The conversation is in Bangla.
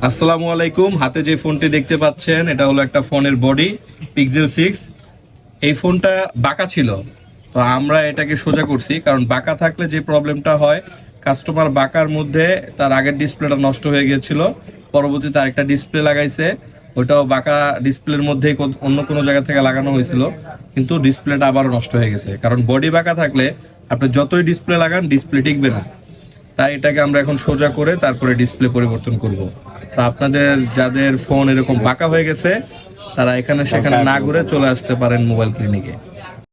আসসালামু আলাইকুম। হাতে যে ফোনটি দেখতে পাচ্ছেন এটা হলো একটা ফোনের বডি, পিক্সেল 6। এই ফোনটা বাঁকা ছিল, তো আমরা এটাকে সোজা করছি, কারণ বাঁকা থাকলে যে প্রবলেমটা হয়, কাস্টমার বাঁকার মধ্যে তার আগের ডিসপ্লেটা নষ্ট হয়ে গিয়েছিল, পরবর্তীতে আরেকটা ডিসপ্লে লাগাইছে, ওইটাও বাঁকা ডিসপ্লের মধ্যেই অন্য কোনো জায়গা থেকে লাগানো হয়েছিল, কিন্তু ডিসপ্লেটা আবারও নষ্ট হয়ে গেছে। কারণ বডি বাঁকা থাকলে আপনি যতই ডিসপ্লে লাগান ডিসপ্লে টিকবে না। তাই এটাকে আমরা এখন সোজা করে তারপরে ডিসপ্লে পরিবর্তন করব। তো আপনাদের যাদের ফোন এরকম বাঁকা হয়ে গেছে তারা এখানে সেখানে না ঘুরে চলে আসতে পারেন মোবাইল ক্লিনিকে।